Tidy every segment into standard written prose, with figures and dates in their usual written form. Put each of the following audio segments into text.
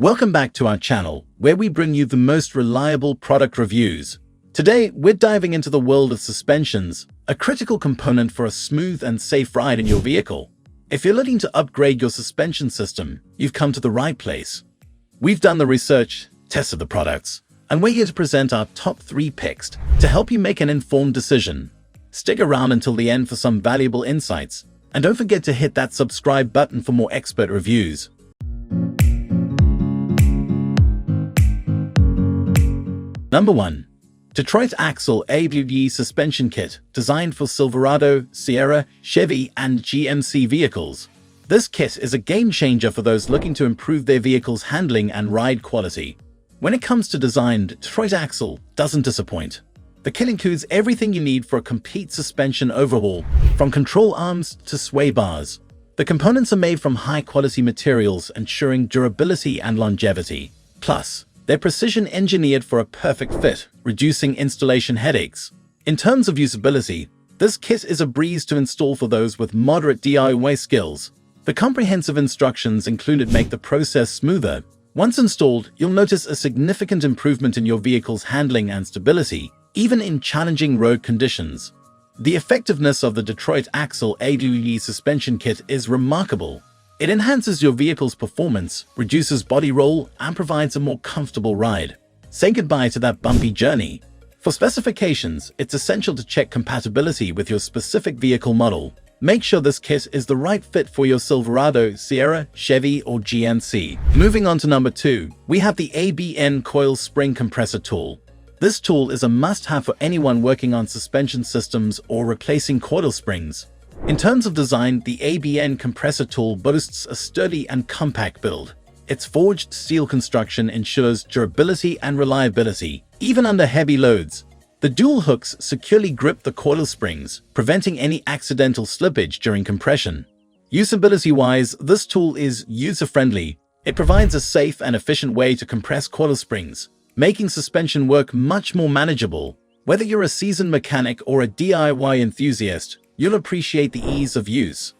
Welcome back to our channel, where we bring you the most reliable product reviews. Today, we're diving into the world of suspensions, a critical component for a smooth and safe ride in your vehicle. If you're looking to upgrade your suspension system, you've come to the right place. We've done the research, tested the products, and we're here to present our top 3 picks to help you make an informed decision. Stick around until the end for some valuable insights, and don't forget to hit that subscribe button for more expert reviews. Number 1. Detroit Axle ACDelco Suspension Kit, designed for Silverado, Sierra, Chevy, and GMC vehicles. This kit is a game-changer for those looking to improve their vehicle's handling and ride quality. When it comes to design, Detroit Axle doesn't disappoint. The kit includes everything you need for a complete suspension overhaul, from control arms to sway bars. The components are made from high-quality materials, ensuring durability and longevity. Plus, they're precision-engineered for a perfect fit, reducing installation headaches. In terms of usability, this kit is a breeze to install for those with moderate DIY skills. The comprehensive instructions included make the process smoother. Once installed, you'll notice a significant improvement in your vehicle's handling and stability, even in challenging road conditions. The effectiveness of the Detroit Axle ACDelco suspension kit is remarkable. It enhances your vehicle's performance, reduces body roll, and provides a more comfortable ride. Say goodbye to that bumpy journey. For specifications, it's essential to check compatibility with your specific vehicle model. Make sure this kit is the right fit for your Silverado, Sierra, Chevy, or GMC. Moving on to number 2, we have the ACDelco Coil Spring Compressor Tool. This tool is a must-have for anyone working on suspension systems or replacing coil springs. In terms of design, the ACDelco compressor tool boasts a sturdy and compact build. Its forged steel construction ensures durability and reliability, even under heavy loads. The dual hooks securely grip the coil springs, preventing any accidental slippage during compression. Usability-wise, this tool is user-friendly. It provides a safe and efficient way to compress coil springs, making suspension work much more manageable. Whether you're a seasoned mechanic or a DIY enthusiast, you'll appreciate the ease of use.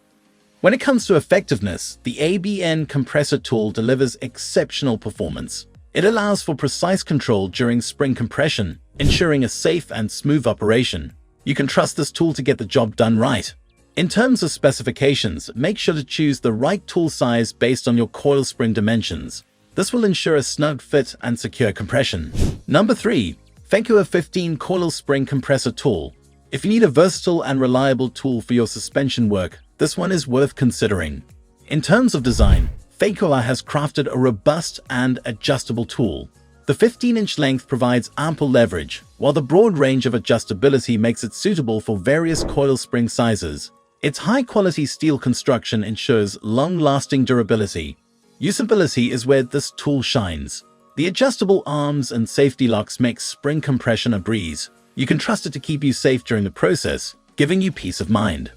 When it comes to effectiveness, the ACDelco compressor tool delivers exceptional performance. It allows for precise control during spring compression, ensuring a safe and smooth operation. You can trust this tool to get the job done right. In terms of specifications, make sure to choose the right tool size based on your coil spring dimensions. This will ensure a snug fit and secure compression. Number 3. Fekuar 15 Coil Spring Compressor Tool. If you need a versatile and reliable tool for your suspension work, this one is worth considering. In terms of design, Fekuar has crafted a robust and adjustable tool. The 15-inch length provides ample leverage, while the broad range of adjustability makes it suitable for various coil spring sizes. Its high-quality steel construction ensures long-lasting durability. Usability is where this tool shines. The adjustable arms and safety locks make spring compression a breeze. You can trust it to keep you safe during the process, giving you peace of mind.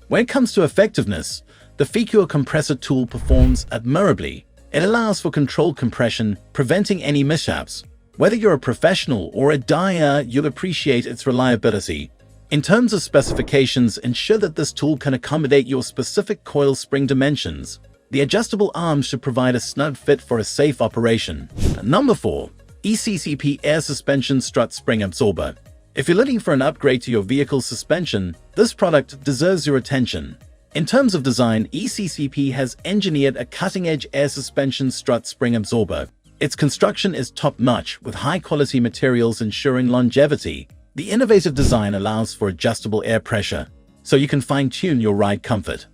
When it comes to effectiveness, the Fekuar compressor tool performs admirably. It allows for controlled compression, preventing any mishaps. Whether you're a professional or a dyer, you'll appreciate its reliability. In terms of specifications, ensure that this tool can accommodate your specific coil spring dimensions. The adjustable arms should provide a snug fit for a safe operation. Number 4. ECCPP Air Suspension Strut Spring Absorber. If you're looking for an upgrade to your vehicle's suspension, this product deserves your attention. In terms of design, ECCPP has engineered a cutting-edge air suspension strut spring absorber. Its construction is top-notch, with high-quality materials ensuring longevity. The innovative design allows for adjustable air pressure, so you can fine-tune your ride comfort.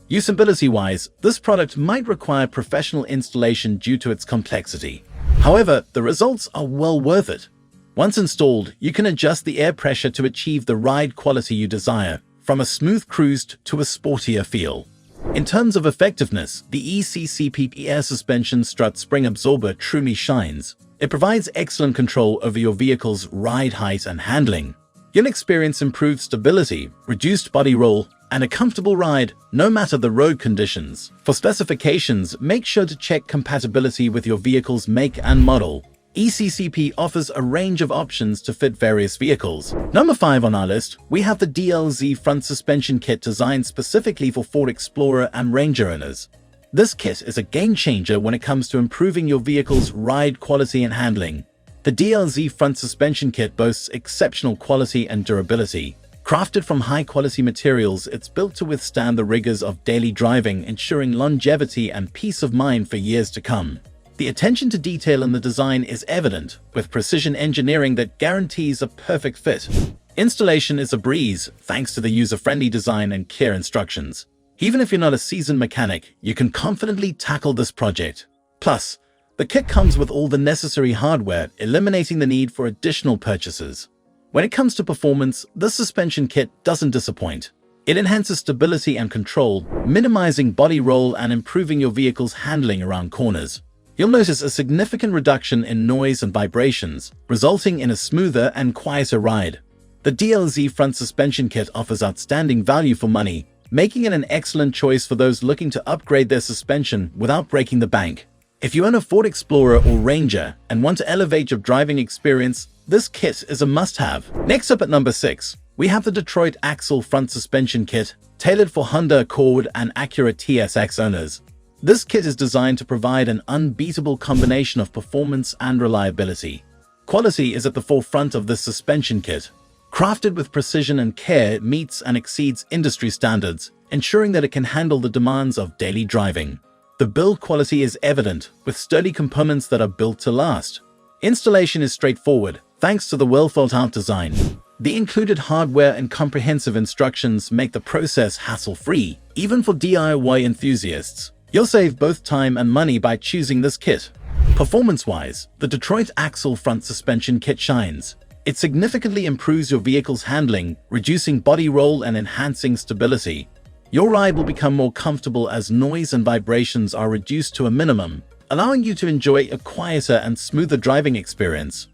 Usability-wise, this product might require professional installation due to its complexity. However, the results are well worth it. Once installed, you can adjust the air pressure to achieve the ride quality you desire, from a smooth cruise to a sportier feel. In terms of effectiveness, the ECCPP Air Suspension Strut Spring Absorber truly shines. It provides excellent control over your vehicle's ride height and handling. You'll experience improved stability, reduced body roll, and a comfortable ride, no matter the road conditions. For specifications, make sure to check compatibility with your vehicle's make and model. ECCPP offers a range of options to fit various vehicles. Number 5 on our list, we have the DLZ Front Suspension Kit designed specifically for Ford Explorer and Ranger owners. This kit is a game changer when it comes to improving your vehicle's ride quality and handling. The DLZ front suspension kit boasts exceptional quality and durability. Crafted from high-quality materials, it's built to withstand the rigors of daily driving, ensuring longevity and peace of mind for years to come. The attention to detail in the design is evident, with precision engineering that guarantees a perfect fit. Installation is a breeze, thanks to the user-friendly design and clear instructions. Even if you're not a seasoned mechanic, you can confidently tackle this project. Plus, the kit comes with all the necessary hardware, eliminating the need for additional purchases. When it comes to performance, this suspension kit doesn't disappoint. It enhances stability and control, minimizing body roll and improving your vehicle's handling around corners. You'll notice a significant reduction in noise and vibrations, resulting in a smoother and quieter ride. The DLZ front suspension kit offers outstanding value for money, making it an excellent choice for those looking to upgrade their suspension without breaking the bank. If you own a Ford Explorer or Ranger and want to elevate your driving experience, this kit is a must-have. Next up at number 6, we have the Detroit Axle front suspension kit, tailored for Honda Accord and Acura TSX owners. This kit is designed to provide an unbeatable combination of performance and reliability. Quality is at the forefront of this suspension kit. Crafted with precision and care, it meets and exceeds industry standards, ensuring that it can handle the demands of daily driving. The build quality is evident, with sturdy components that are built to last. Installation is straightforward, thanks to the well-thought-out design. The included hardware and comprehensive instructions make the process hassle-free, even for DIY enthusiasts. You'll save both time and money by choosing this kit. Performance-wise, the Detroit Axle front suspension kit shines. It significantly improves your vehicle's handling, reducing body roll and enhancing stability. Your ride will become more comfortable as noise and vibrations are reduced to a minimum, allowing you to enjoy a quieter and smoother driving experience.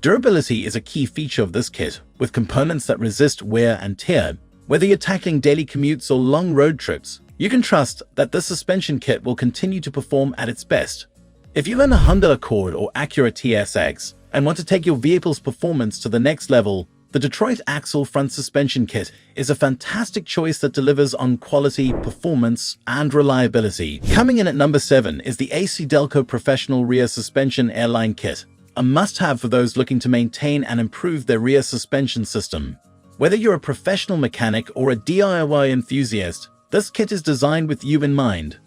Durability is a key feature of this kit, with components that resist wear and tear. Whether you're tackling daily commutes or long road trips, you can trust that this suspension kit will continue to perform at its best. If you own a Honda Accord or Acura TSX and want to take your vehicle's performance to the next level, the Detroit Axle front suspension kit is a fantastic choice that delivers on quality, performance, and reliability. Coming in at number 7 is the ACDelco Professional Rear Suspension Airline Kit, a must-have for those looking to maintain and improve their rear suspension system. Whether you're a professional mechanic or a DIY enthusiast, this kit is designed with you in mind.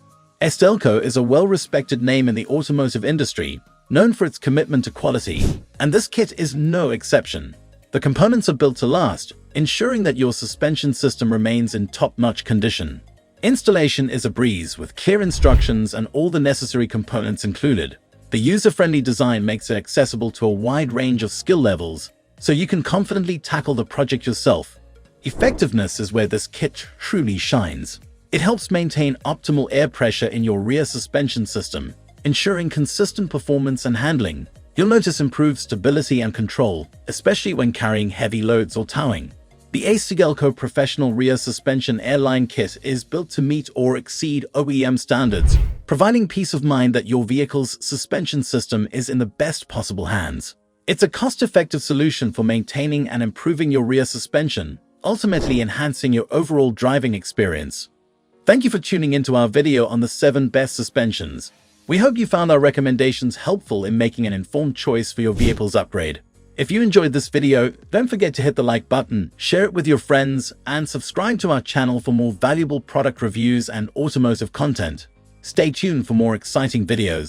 ACDelco is a well-respected name in the automotive industry, known for its commitment to quality, and this kit is no exception. The components are built to last, ensuring that your suspension system remains in top-notch condition. Installation is a breeze, with clear instructions and all the necessary components included. The user-friendly design makes it accessible to a wide range of skill levels, so you can confidently tackle the project yourself. Effectiveness is where this kit truly shines. It helps maintain optimal air pressure in your rear suspension system, ensuring consistent performance and handling. You'll notice improved stability and control, especially when carrying heavy loads or towing. The ACDelco Professional Rear Suspension Airline Kit is built to meet or exceed OEM standards, providing peace of mind that your vehicle's suspension system is in the best possible hands. It's a cost-effective solution for maintaining and improving your rear suspension, ultimately enhancing your overall driving experience. Thank you for tuning into our video on the 7 best suspensions. We hope you found our recommendations helpful in making an informed choice for your vehicle's upgrade. If you enjoyed this video, don't forget to hit the like button, share it with your friends, and subscribe to our channel for more valuable product reviews and automotive content. Stay tuned for more exciting videos.